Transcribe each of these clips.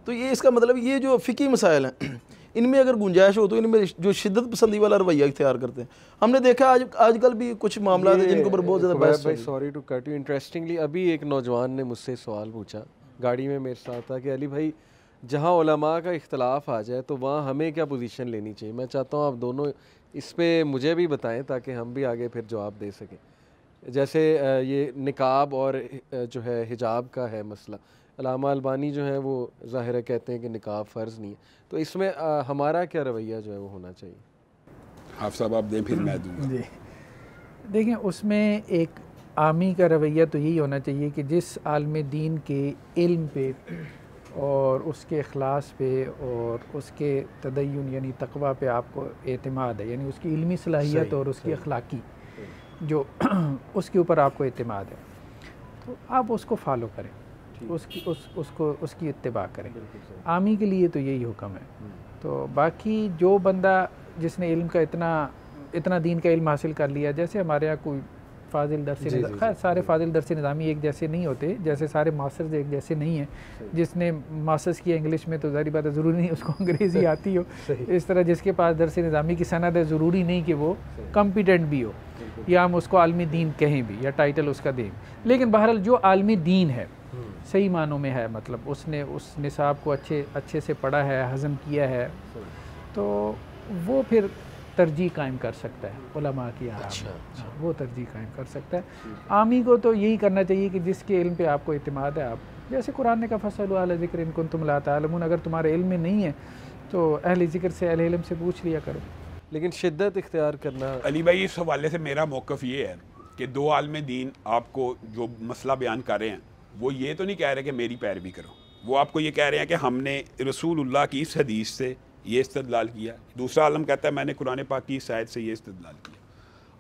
तो ये इसका मतलब ये जो फ़िकी मसाइल हैं इनमें अगर गुंजाइश हो तो इनमें जो शिद्दत पसंदी वाला रवैया इख्तियार करते हैं। हमने देखा आजकल भी कुछ मामला है जिनके ऊपर बहुत ज़्यादा बहस भाई sorry to cut you, interestingly अभी एक नौजवान ने मुझसे सवाल पूछा गाड़ी में मेरे साथ था कि अली भाई जहाँ उलमा का इख्तलाफ आ जाए तो वहाँ हमें क्या पोजीशन लेनी चाहिए। मैं चाहता हूँ आप दोनों इस पे मुझे भी बताएं ताकि हम भी आगे फिर जवाब दे सकें। जैसे ये निकाब और जो है हिजाब का है मसला, अल्लामा अलबानी जो है वो ज़ाहिर है कहते हैं कि निकाब फ़र्ज़ नहीं है, तो इसमें हमारा क्या रवैया जो है वो होना चाहिए? हाफ़िज़ साहब आप दें फिर मैं दूँगा। जी देखें, उसमें एक आमी का रवैया तो यही होना चाहिए कि जिस आलम दीन के इल्म पे और उसके अखलास पे और उसके तदय्युन यानी तक़वा पे आपको एतमाद है, यानी उसकी इल्मी सलाहियत और उसकी अखलाकी जो उसके ऊपर आपको एतमाद है, तो आप उसको फॉलो करें, उसकी इत्तिबा करें। आमी के लिए तो यही हुक्म है। तो बाकी जो बंदा जिसने इल्म का इतना दीन का इल्म हासिल कर लिया, जैसे हमारे यहाँ कोई फ़ाजिल दरस खैर सारे फ़ाजिल दरस निज़ामी एक जैसे नहीं होते, जैसे सारे मास्टर्स एक जैसे नहीं हैं। जिसने मास्टर्स किया इंग्लिश में तो ज़ाहिर बात है ज़रूरी नहीं उसको अंग्रेज़ी आती हो। इस तरह जिसके पास दरस निज़ामी की सनद है ज़रूरी नहीं कि वो कॉम्पिटेंट भी हो या हम उसको आलमी दीन कहें भी या टाइटल उसका दें। लेकिन बहरहाल जो आलमी दीन है सही मानों में है, मतलब उसने उस निसाब को अच्छे से पढ़ा है, हज़म किया है, तो वो फिर तरजीह कायम कर सकता है उलमा की आराम वो तरजीह कायम कर सकता है। आमी को तो यही करना चाहिए कि जिसके इल्म पे आपको इत्मीनान है, आप जैसे कुरान ने कहा फ़स्अलू अहल ज़िक्र इन कुंतुम ला तालमून, अगर तुम्हारे इल्म में नहीं है तो अहल ज़िक्र से अहल इल्म से पूछ लिया करो। लेकिन शिद्दत इख्तियार करना, अली भाई इस हवाले से मेरा मौक़िफ़ ये है कि दो आलम दीन आपको जो मसला बयान कर रहे हैं वो ये तो नहीं कह रहे कि मेरी पैरवी करो, वो आपको ये कह रहे हैं कि हमने रसूलुल्लाह की इस हदीस से ये इस्तदलाल किया। दूसरा आलम कहता है मैंने कुरान पाक की इस आयत से ये इस्तदलाल किया।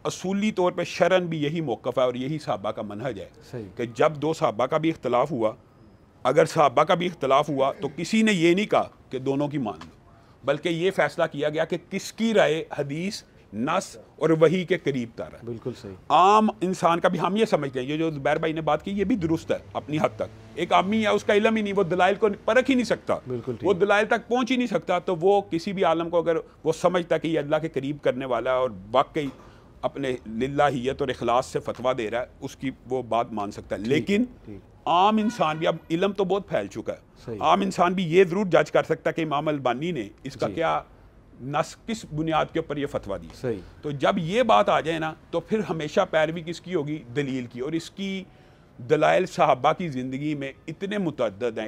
असूली तौर पे शरन भी यही मौक़िफ़ है और यही सहाबा का मनहज है कि जब दो सहाबा का भी इख्तलाफ हुआ, अगर सहाबा का भी इख्तलाफ हुआ तो किसी ने ये नहीं कहा कि दोनों की मान लो, बल्कि ये फ़ैसला किया गया कि किसकी राय हदीस नस और वही के करीब तारा। बिल्कुल सही। आम इंसान का भी हम ये समझते हैं, ये जो ज़ुबैर भाई ने बात की ये भी दुरुस्त है अपनी हद तक। एक आदमी है उसका इल्म ही नहीं, वो दलाइल को परख ही नहीं सकता, वो दलाइल तक पहुंच ही नहीं सकता, तो वो किसी भी आलम को अगर वो समझता कि ये अल्लाह के करीब करने वाला है और वाकई अपने लिल्लाहियत और इखलास से फतवा दे रहा है, उसकी वो बात मान सकता है। लेकिन आम इंसान भी, अब इल्म तो बहुत फैल चुका है, आम इंसान भी ये ज़रूर जज कर सकता है कि इमाम अलबानी ने इसका क्या नस किस बुनियाद के ऊपर ये फतवा दी। सही। तो जब ये बात आ जाए ना तो फिर हमेशा पैरवी किसकी होगी? दलील की। और इसकी दलाइल सहाबा की ज़िंदगी में इतने मुतअद्दद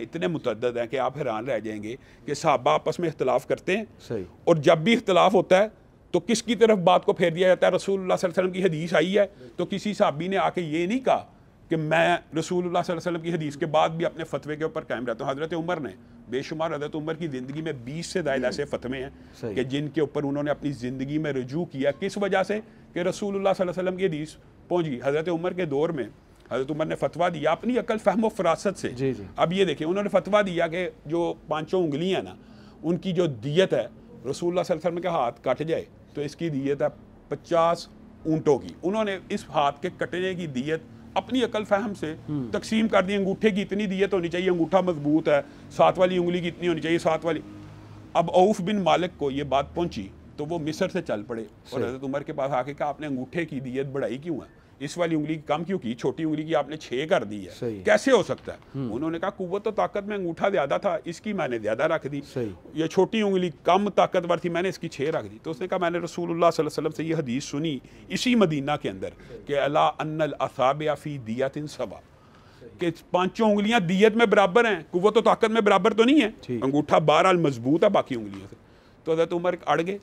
हैं कि आप हैरान रह जाएंगे कि सहाबा आपस में इख्तलाफ करते हैं। सही। और जब भी इख्तलाफ होता है तो किसकी तरफ बात को फेर दिया जाता है? रसूलुल्लाह सल्लल्लाहु अलैहि वसल्लम की हदीस आई है तो किसी सहाबी ने आके ये नहीं कहा कि मैं रसूलुल्लाह सल्लल्लाहु अलैहि वसल्लम की हदीस के बाद भी अपने फतवे के ऊपर कायम रहता हूँ। हज़रत उमर ने बेशुमार, हज़रत उमर की ज़िंदगी में 20 से ज़ायद ऐसे फतवे हैं कि जिनके ऊपर उन्होंने अपनी ज़िंदगी में रुजू किया। किस वजह से? कि रसूलुल्लाह सल्लल्लाहु अलैहि वसल्लम की हदीस पहुँच गई। हज़रत उमर के दौर में हज़रत उमर ने फतवा दिया अपनी अकल फ़हम फ़रासत से। जी जी। अब ये देखिए, उन्होंने फतवा दिया कि जो 5 उंगलियाँ ना उनकी जो दियत है रसूलुल्लाह सल्लल्लाहु अलैहि वसल्लम के हाथ कट जाए तो इसकी दियत है 50 ऊँटों की। उन्होंने इस हाथ के कटने की दियत अपनी अकल फ़हम से तकसीम कर दी। अंगूठे की इतनी दियत होनी चाहिए, अंगूठा मजबूत है, 7 वाली उंगली की इतनी होनी चाहिए, 7 वाली। अब औफ बिन मालिक को ये बात पहुंची तो वो मिस्र से चल पड़े और हज़रत उमर के पास आके कहा आपने अंगूठे की दियत बढ़ाई क्यों है, इस वाली उंगली कम क्यों की, छोटी उंगली की आपने 6 कर दी है, कैसे हो सकता है? उन्होंने कहा कुव्वत और ताकत में अंगूठा ज़्यादा था, इसकी मैंने ज़्यादा रख दी, ये छोटी उंगली कम ताकतवर थी, मैंने इसकी 6 रख दी। तो उसने कहा मैंने रसूलुल्लाह सल्लल्लाहु अलैहि वसल्लम से ये हदीस सुनी इसी मदीना के अंदर कि अला अन्नल असाबिया फी दियतिन सबा, कि 5 उंगलियां दियत में बराबर हैं, कुव्वत और ताकत में बराबर तो नहीं है। अंगूठा बहरहाल मजबूत है बाकी उंगलियों से। तो हज़रत उमर अड़ गए।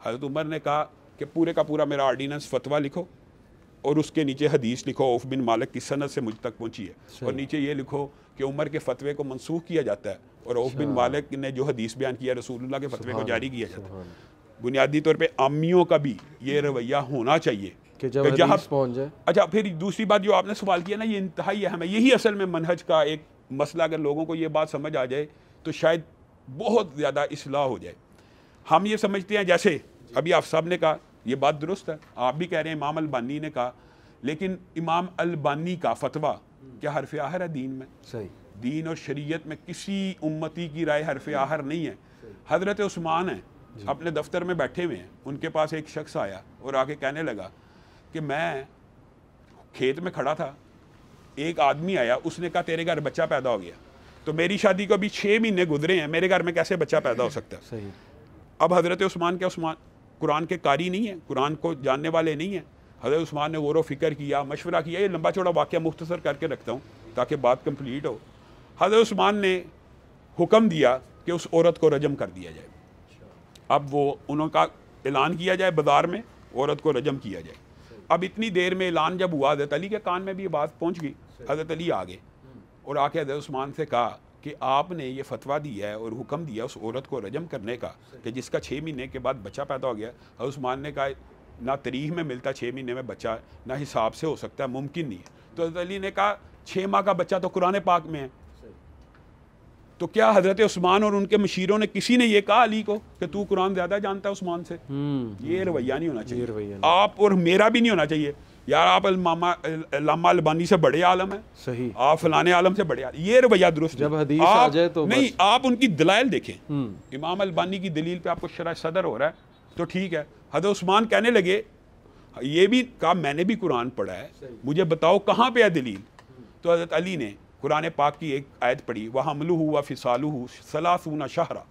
हज़रत उमर ने कहा कि पूरे का पूरा मेरा आर्डीनेंस फतवा लिखो और उसके नीचे हदीस लिखो औफ बिन मालिक की सनद से मुझ तक पहुंची है, और नीचे ये लिखो कि उमर के फतवे को मनसूख किया जाता है और औफ बिन मालिक ने जो हदीस बयान किया रसूलुल्लाह के फतवे को जारी किया जाता है। बुनियादी तौर पे आमियों का भी ये रवैया होना चाहिए कि जब हदीस पहुंच जाए। अच्छा, फिर दूसरी बात जो आपने सवाल किया ना, ये इंतहाई अहम है। यही असल में मनहज का एक मसला, अगर लोगों को ये बात समझ आ जाए तो शायद बहुत ज़्यादा इस्लाह हो जाए। हम ये समझते हैं, जैसे अभी आप साहब ने कहा ये बात दुरुस्त है, आप भी कह रहे हैं इमाम अलबानी ने कहा, लेकिन इमाम अलबानी का फतवा क्या हरफ आहर है दीन में? सही। दीन और शरीयत में किसी उम्मती की राय हरफ आहर नहीं है। हज़रत उस्मान है, अपने दफ्तर में बैठे हुए हैं, उनके पास एक शख्स आया और आके कहने लगा कि मैं खेत में खड़ा था, एक आदमी आया, उसने कहा तेरे घर बच्चा पैदा हो गया। तो मेरी शादी को अभी 6 महीने गुजरे हैं, मेरे घर में कैसे बच्चा पैदा हो सकता है? सही। अब हज़रत उस्मान क्या उस्मान कुरान के कारी नहीं है, कुरान को जानने वाले नहीं हैं? हज़रत उस्मान ने गौर व फिक्र किया, मशवरा किया। ये लंबा चौड़ा वाक़या मुख्तसर करके रखता हूँ ताकि बात कंप्लीट हो। हज़रत उस्मान ने हुक्म दिया कि उस औरत को रजम कर दिया जाए। अब वो उनका ऐलान किया जाए बाज़ार में, औरत को रजम किया जाए। अब इतनी देर में ऐलान जब हुआ, हज़रत अली के कान में भी ये बात पहुँच गई। हज़रत अली आ गए और आके हज़रत उस्मान से कहा कि आपने ये फतवा दिया है और हुक्म दिया उस औरत को रजम करने का कि जिसका 6 महीने के बाद बच्चा पैदा हो गया। हज़रत उस्मान ने कहा ना तारीख में मिलता 6 महीने में बच्चा, ना हिसाब से हो सकता है, मुमकिन नहीं है। तो हज़रत अली ने कहा 6 माह का बच्चा तो कुरान पाक में है। तो क्या हज़रत उस्मान और उनके मशीरों ने किसी ने ये कहा अली को कि तू कुरान ज़्यादा जानता है उस्मान से? ये रवैया नहीं होना चाहिए, आप और मेरा भी नहीं होना चाहिए। यार आप अल्लामा अलबानी से बड़े आलम हैं, सही, आप फलाने आलम से बड़े आलम, ये रवैया दुरुस्त जब हदीस आ जाए तो नहीं, आप उनकी दलाइल देखें। इमाम अलबानी की दलील पे आपको शरह सदर हो रहा है तो ठीक है। हज़रत उस्मान कहने लगे, ये भी कहा मैंने भी कुरान पढ़ा है, मुझे बताओ कहाँ पे है दलील? तो हज़रत अली ने कुरान पाक की एक आयत पढ़ी, वह हमलुहु व फिसालुहु सलासूना शहरा,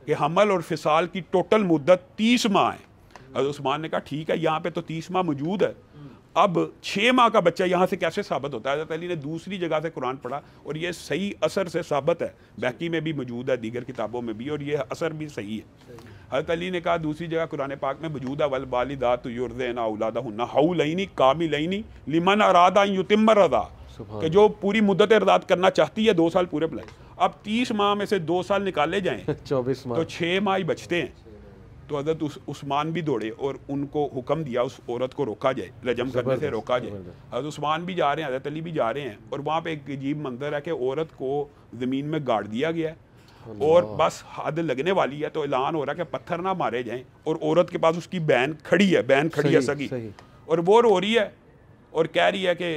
कि हमल और फिसाल की टोटल मुद्दत 30 माह है। हज़रत उस्मान ने कहा ठीक है, यहाँ पे तो 30 माह मौजूद है, अब 6 माह का बच्चा यहाँ से कैसे साबित होता है? हज़रत अली ने दूसरी जगह से कुरान पढ़ा और ये सही असर से साबित है, बैकी में भी मौजूद है, दीगर किताबों में भी, और ये असर भी सही है। हज़रत अली ने कहा दूसरी जगह कुरान पाक में मौजूद है, वल वालिदातु युरज़िना औलादहुन्ना हौलैनि कामिलैनि लिमन अरादा अन युतिम्म रज़ा, कि जो पूरी मुद्दत रज़ात करना चाहती है 2 साल पूरे बुलाए। अब 30 माह में से 2 साल निकाले जाएँ 24 माह, तो 6 माह ही बचते हैं। तो हज़रत उस्मान भी दौड़े और उनको हुक्म दिया उस औरत को रोका जाए, रजम करने से रोका जाए। हज़रत उस्मान भी जा रहे हैं, हज़रत अली भी जा रहे हैं, और वहाँ पे एक अजीब मंजर है कि औरत को ज़मीन में गाड़ दिया गया है और बस हद लगने वाली है। तो ऐलान हो रहा है कि पत्थर ना मारे जाएं, और औरत के पास उसकी बहन खड़ी है, सगी, और वो रो रही है और कह रही है कि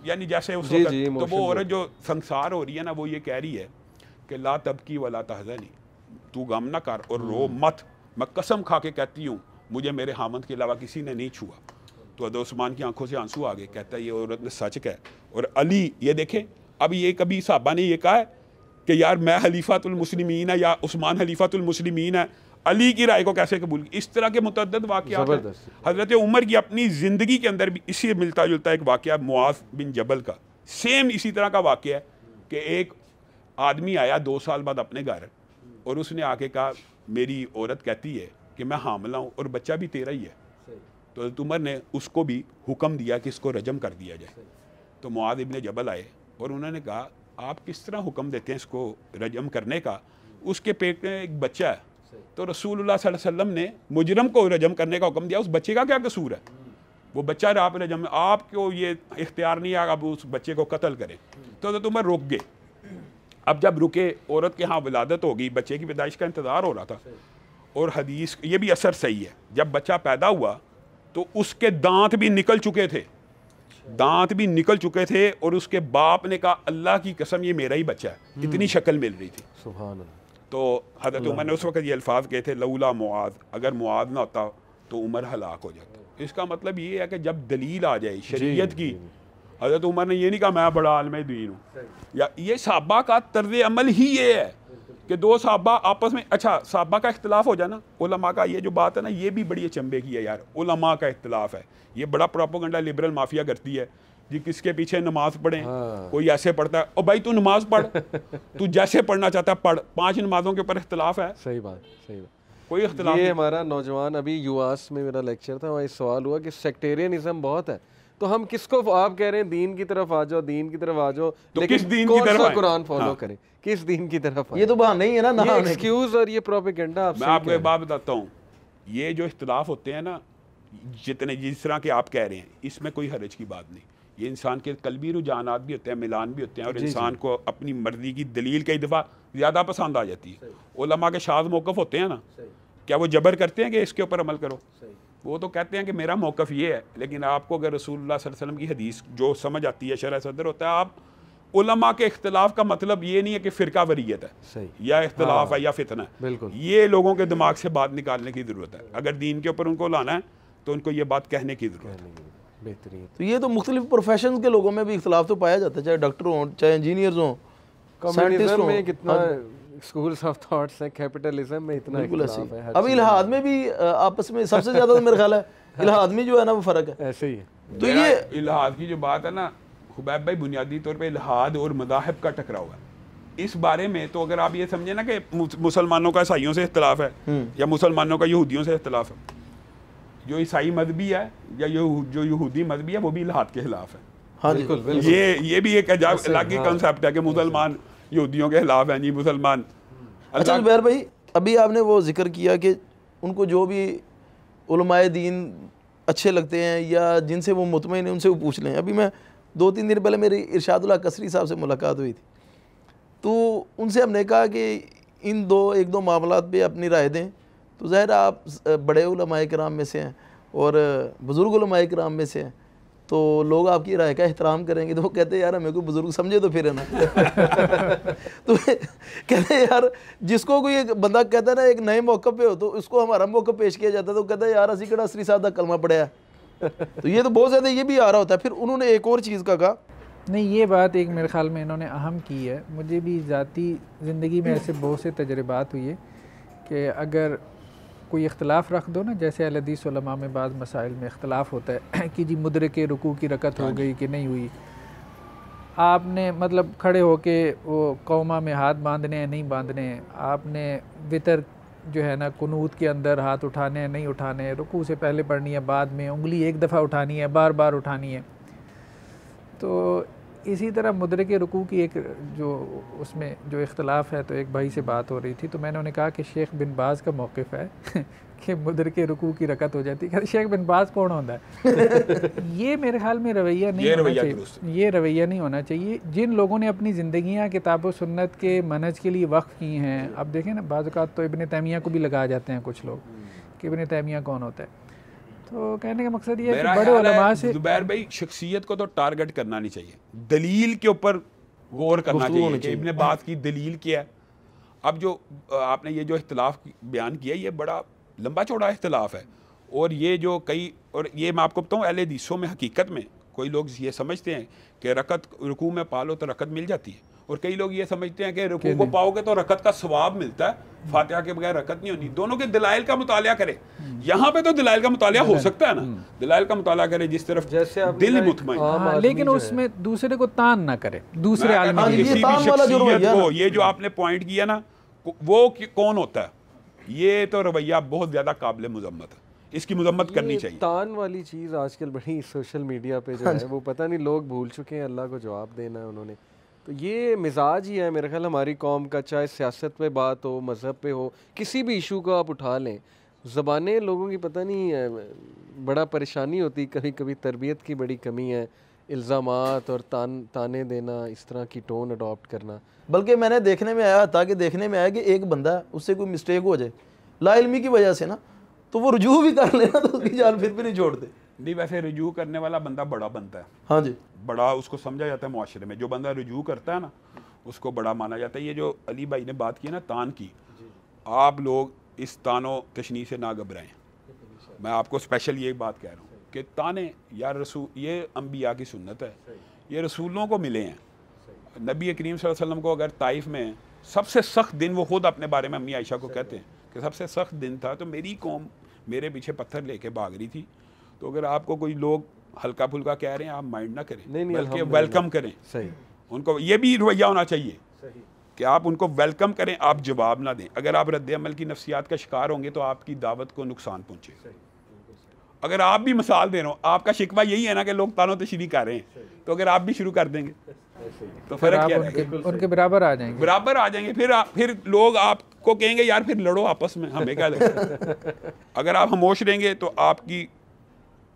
यानी जैसे उस वक्त, तो वो औरत जो संसार हो रही है ना, वो ये कह रही है कि ला तबकी वला तहज़नी, तू गम ना कर और रो मत, मैं कसम खा के कहती हूँ मुझे मेरे हामद के अलावा किसी ने नहीं छुआ। तो हज़रत उस्मान की आंखों से आंसू आ गए, कहता है ये औरत ने सच कहा। और अली ये देखें, अब ये कभी साहबा ने ये कहा है कि यार मैं खलीफातुल मुस्लिमीन है या उस्मान खलीफातुल मुस्लिमीन है, अली की राय को कैसे कबूल की? इस तरह के मुतअद्दिद वाक़यात हैं। हज़रत उमर की अपनी ज़िंदगी के अंदर भी इसी मिलता जुलता एक वाक़या मुआज़ बिन जबल का, सेम इसी तरह का वाक़या है कि एक आदमी आया 2 साल बाद अपने घर और उसने आके कहा मेरी औरत कहती है कि मैं हामिला हूँ और बच्चा भी तेरा ही है। तो हज़रत उमर ने उसको भी हुक्म दिया कि इसको रजम कर दिया जाए। तो मुआज़ इब्न जबल आए और उन्होंने कहा आप किस तरह हुक्म देते हैं इसको रजम करने का? उसके पेट में एक बच्चा है। तो रसूलुल्लाह सल्लल्लाहु अलैहि वसल्लम ने मुजरम को रजम करने का हुक्म दिया, उस बच्चे का क्या कसूर है? वो बच्चा आप रजम, आपको ये इख्तियार नहीं है आप उस बच्चे को कत्ल करें। तो हज़रत उमर रुक गए। अब जब रुके, औरत के यहाँ विलादत हो गई, बच्चे की पैदाइश का इंतज़ार हो रहा था, और हदीस ये भी असर सही है, जब बच्चा पैदा हुआ तो उसके दांत भी निकल चुके थे, दांत भी निकल चुके थे, और उसके बाप ने कहा अल्लाह की कसम ये मेरा ही बच्चा है, इतनी शक्ल मिल रही थी। सुभान अल्लाह। तो हज़रत उमर ने उस वक्त ये अल्फाज कहे थे, लौला मुआज़, अगर मुआज़ ना होता तो उमर हलाक हो जाता। इसका मतलब ये है कि जब दलील आ जाए शरीयत की, हज़रत उमर ने ये नहीं कहा मैं बड़ा आलिम दीन हूँ, या ये सहाबा का तर्ज़ अमल ही ये है कि 2 सहाबा आपस में, अच्छा सहाबा का इख्तिलाफ हो जाना, उलमा का ये जो बात है ना, ये भी बड़ी अचंभे की है यार। उलमा का इख्तिलाफ है, ये बड़ा प्रोपेगेंडा लिबरल माफिया करती है जी, किसके पीछे नमाज पढ़ें। कोई ऐसे पढ़ता है, ओ भाई तू नमाज पढ़, तू जैसे पढ़ना चाहता है पढ़, 5 नमाजों के ऊपर इख्तिलाफ है। सही बात, सही बात, कोई इख्तिलाफ ये हमारा नौजवान, अभी यूआस में मेरा लेक्चर था, वहाँ इस सवाल हुआ कि सेक्टेरियनिज्म बहुत है, तो हम किसको, आप कह रहे हैं दीन की तरफ आ जाओ, दीन की तरफ आ जाओ, तो लेकिन किस दीन कौन की तरफ सा आए? कुरान फॉलो करें, किस दीन की तरफ? ये तो बहाना ही है ना, ये एक्सक्यूज और ये प्रोपेगेंडा। मैं आपको एक बात बताता हूँ, ये जो इख्तिलाफ होते हैं ना, जितने जिस तरह के आप कह रहे हैं, इसमें कोई हरज की बात नहीं। ये इंसान के कल्बी रुझानात भी होते हैं, मिलान भी होते हैं, और इंसान को अपनी मर्जी की दलील कई दफ़ा ज़्यादा पसंद आ जाती है। उलमा के शाज़ मौक़िफ़ होते हैं ना, क्या वो जबर करते हैं कि इसके ऊपर अमल करो? वो तो कहते हैं कि मेरा मौक़िफ़ ये है, लेकिन आपको अगर रसूलुल्लाह सल्लल्लाहु अलैहि वसल्लम की हदीस जो समझ आती है, शरह सदर होता है, आप उलमा के इख्तिलाफ का मतलब ये नहीं है कि फ़िरका वरीयत है सही, या इख्तिलाफ है या फितना है। बिल्कुल, ये लोगों के दिमाग से बात निकालने की ज़रूरत है। अगर दीन के ऊपर उनको लाना है तो उनको ये बात कहने की ज़रूरत है। बेहतरीन। तो ये तो मुख्तलिफ प्रोफेशन के लोगों में भी इख्तलाफ तो पाया जाता है, चाहे डॉक्टर हों, चाहे इंजीनियर्स हों, साइंटिस्ट कम्युनिज्म हों। में कितना स्कूल्स ऑफ थॉट्स हैं, कैपिटलिज्म में इतना बिल्कुल ऐसे इख्तिलाफ है। ही। अब इल्हाद में भी आपस में सबसे ज़्यादा तो मेरा ख्याल है इल्हाद में जो है ना वो फ़र्क है। ऐसे ही है। तो ये इल्हाद की जो बात है ना हुबैब भाई, बुनियादी तौर पे इल्हाद और मदाहिब का टकराव है। इस बारे में तो अगर आप ये समझे ना कि मुसलमानों का ईसाइयों से इख्तिलाफ है या मुसलमानों का यहूदियों से इख्तिलाफ है, जो ईसाई मजहबी है या जो यहूदी मजहबी है वो भी इल्हाद के खिलाफ है। हाँ जी, बिल्कुल, बिल्कुल। ये भी एक अजाब अलग ही कंसेप्ट है कि मुसलमान यहूदियों के खिलाफ है, नहीं मुसलमान। अच्छा जुबैर भाई, अभी आपने वो जिक्र किया कि उनको जो भी उलमाए दीन अच्छे लगते हैं या जिनसे वो मुतमईन हैं उनसे वो पूछ लें। अभी मैं 2-3 दिन पहले मेरी इरशादुल हक कसरी साहब से मुलाकात हुई थी, तो उनसे हमने कहा कि इन एक दो मामलात पे अपनी राय दें। तो ज़ाहिर आप बड़े उलमाए किराम में से हैं और बुज़ुर्ग उलमाए किराम में से हैं, तो लोग आपकी राय का एहतराम करेंगे। तो वो कहते हैं यार हमें कोई बुज़ुर्ग समझे तो फिर है ना। तो कहते हैं यार जिसको कोई एक बंदा कहता है ना एक नए मौके पे हो तो उसको हमारा मौका पेश किया जाता है, तो कहता है यार असी कड़ा असरी साहब का कलमा पढ़ा है। तो ये तो बहुत ज़्यादा ये भी आ रहा होता है। फिर उन्होंने एक और चीज़ का कहा, नहीं ये बात एक मेरे ख़्याल में इन्होंने अहम की है। मुझे भी ज़ाती ज़िंदगी में ऐसे बहुत से तजर्बात हुए कि अगर कोई इख्तलाफ रख दो ना, जैसे अहले हदीस उलमा में बाद मसाइल में इख्तलाफ होता है कि जी मुद्रे के रुकू की रकत हो गई कि नहीं हुई, आपने मतलब खड़े होके वो कौमा में हाथ बांधने हैं नहीं बांधने हैं, आपने वितर जो है ना कुनूत के अंदर हाथ उठाने हैं नहीं उठाने, रुकू से पहले पढ़नी है बाद में, उंगली एक दफ़ा उठानी है बार बार उठानी है। तो इसी तरह मुद्रे के रुकू की एक जो उसमें जो इख्तलाफ है, तो एक भाई से बात हो रही थी तो मैंने उन्हें कहा कि शेख बिन बाज़ का मौक़िफ़ है कि मुद्रे के रुकू की रकत हो जाती है। शेख बिन बाज़ कौन होता है? ये मेरे ख्याल में रवैया नहीं होना चाहिए। ये रवैया नहीं होना चाहिए। जिन लोगों ने अपनी ज़िंदगियाँ किताब व सुन्नत के मनहज के लिए वक्फ़ की हैं, अब देखें ना बाज़ औक़ात तो इब्न तैमिया को भी लगा जाते हैं कुछ लोग कि इब्न तैमिया कौन होता है। तो कहने का मकसद ये है कि बड़े उलमा से जुबैर भाई शख्सियत को तो टारगेट करना नहीं चाहिए, दलील के ऊपर गौर करना चाहिए कि इब्न बाज़ की दलील क्या है। अब जो आपने ये जो इख्तिलाफ बयान किया ये बड़ा लंबा चौड़ा इख्तिलाफ है, और ये जो कई और ये मैं आपको बताऊँ अहले हदीसों में हकीकत में कोई लोग ये समझते हैं कि रकत रुकू में पालो तो रकत मिल जाती है, और कई लोग ये समझते हैं कि रुकू को पाओगे तो रकत का सवाब मिलता है, फातिहा के बगैर रकत नहीं होनी। दोनों के दलाइल का मुतालिया करें। यहाँ पे तो दलाइल का मुतालिया हो सकता है ना, दलाइल का मुतालिया करें जिस तरफ जैसे दिल मुतमईन, हाँ, लेकिन उसमें दूसरे को तान ना करे, दूसरे आलमी किसी ये भी तान वाला जो शख्सियत रवैया को ये जो आपने पॉइंट किया ना वो कौन होता है, ये तो रवैया बहुत ज्यादा काबिल मुजम्मत है, इसकी मुजम्मत करनी चाहिए। तान वाली चीज़ आजकल बड़ी सोशल मीडिया पे जो है वो पता नहीं लोग भूल चुके हैं, अल्लाह को जवाब देना है उन्होंने। तो ये मिजाज ही है मेरे ख्याल हमारी कौम का, चाहे सियासत पे बात हो, मज़हब पे हो, किसी भी इशू को आप उठा लें, ज़बानें लोगों की पता नहीं बड़ा परेशानी होती, कभी कभी तरबियत की बड़ी कमी है, इल्ज़ामात और ताने देना, इस तरह की टोन अडॉप्ट करना। बल्कि मैंने देखने में आया था कि देखने में आया कि एक बंदा उससे कोई मिस्टेक हो जाए लाइल्मी की वजह से ना, तो वो रुजू भी कर लेना तो उसकी जान फिर भी नहीं छोड़ते। नहीं वैसे रुजू करने वाला बंदा बड़ा बनता है, हाँ जी, बड़ा उसको समझा जाता है मुआशरे में। जो बंदा रुजू करता है ना उसको बड़ा माना जाता है। ये जो अली भाई ने बात की ना तान की, आप लोग इस तानो तशनी से ना घबराएं। मैं आपको स्पेशल ये बात कह रहा हूँ कि ताने यार रसूल, ये अम्बिया की सुन्नत है, ये रसूलों को मिले हैं। नबी करीम सल्लल्लाहु अलैहि वसल्लम को अगर ताइफ में सबसे सख्त दिन, वो खुद अपने बारे में अम्मी आयशा को कहते हैं कि सबसे सख्त दिन था तो मेरी कौम मेरे पीछे पत्थर लेके भाग रही थी। तो अगर आपको कोई लोग हल्का फुल्का कह रहे हैं आप माइंड ना करें, बल्कि वेलकम करें। सही, उनको ये भी रवैया होना चाहिए कि आप उनको वेलकम करें, आप जवाब ना दें। अगर आप रद्द अमल की नफ्सियात का शिकार होंगे तो आपकी दावत को नुकसान पहुँचे। अगर आप भी मिसाल दे रहे हो, आपका शिकवा यही है ना कि लोग तानो तशरीह कर रहे हैं, तो अगर आप भी शुरू कर देंगे तो फर्क क्या रहेगा? उनके बराबर आ जाएंगे, बराबर आ जाएंगे। फिर लोग आपको कहेंगे यार फिर लड़ो आपस में, हमें क्या लगता। अगर आप खामोश रहेंगे तो आपकी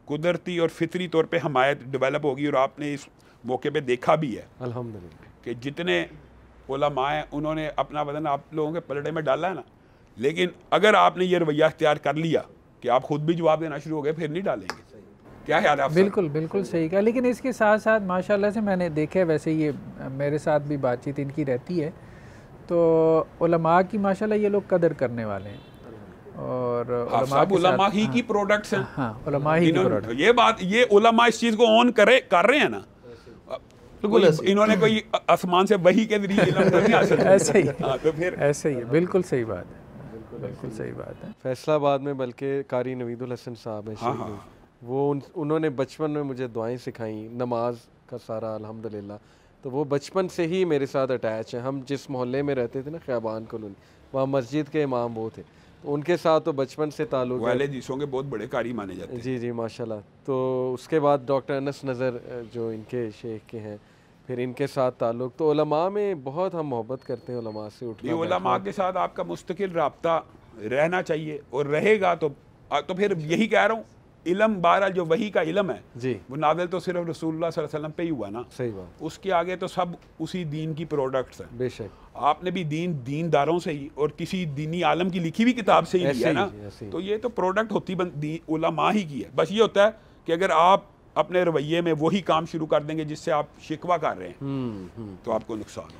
कुदरती और फितरी तौर पे हमायत डेवलप होगी। और आपने इस मौके पे देखा भी है अल्हम्दुलिल्लाह कि जितने उलमा हैं उन्होंने अपना वजन आप लोगों के पलड़े में डाला है ना, लेकिन अगर आपने ये रवैया इख्तियार कर लिया कि आप खुद भी जवाब देना शुरू हो गए, फिर नहीं डालेंगे क्या ख्याल है आपका? बिल्कुल बिल्कुल सही कहा, लेकिन इसके साथ साथ माशाल्लाह से मैंने देखा है, वैसे ये मेरे साथ भी बातचीत इनकी रहती है, तो उलमा की माशाल्लाह ये लोग कदर करने वाले हैं, और उलमा ही की प्रोडक्ट्स हैं। हाँ, उलमा ही की प्रोडक्ट, ये बात, ये उलमा इस चीज़ को ऑन कर रहे हैं ना, बिल्कुल इन्होंने कोई आसमान से वही के जरिए इल्म तो नहीं हासिल किया। ऐसे ही हाँ, तो फिर ऐसे ही है, बिल्कुल सही बात है, बिल्कुल सही बात है। फैसलाबाद में बल्कि कारी नवीदुल हसन साहब हैं, हाँ, शेख हाँ। वो उन्होंने बचपन में मुझे दुआएं सिखाई, नमाज का सारा अल्हम्दुलिल्लाह, तो वो बचपन से ही मेरे साथ अटैच हैं। हम जिस मोहल्ले में रहते थे ना, ख़याबान कॉलोनी, वहाँ मस्जिद के इमाम वो थे, तो उनके साथ तो बचपन से ताल्लुक़ है। वाले हदीसों के बहुत बड़े कारी माने जाते हैं। जी जी माशाल्लाह। तो उसके बाद डॉक्टर अनस नज़र जो इनके शेख के हैं, फिर इनके साथ ताल्लुक़, तो उलमा में बहुत हम मोहब्बत करते हैं, उलमा से ये उठना उलमा के साथ आपका मुस्तकिल रब्ता रहना चाहिए, और रहेगा तो फिर यही कह रहा हूँ, इल्म बहरहाल जो वही का इल्म है जी, वो नाज़िल तो सिर्फ रसूलुल्लाह सल्लल्लाहु अलैहि वसल्लम पे ही हुआ ना, सही बात, उसके आगे तो सब उसी दीन की प्रोडक्ट्स हैं। बेशक आपने भी दीनदारों से ही और किसी दीनी आलम की लिखी हुई किताब से ही ऐसे लिया ही, ना, ऐसे ही। तो ये तो प्रोडक्ट होती उलमा ही की है। बस ये होता है कि अगर आप अपने रवैये में वही काम शुरू कर देंगे जिससे आप शिकवा कर रहे हैं, तो आपको नुकसान हो।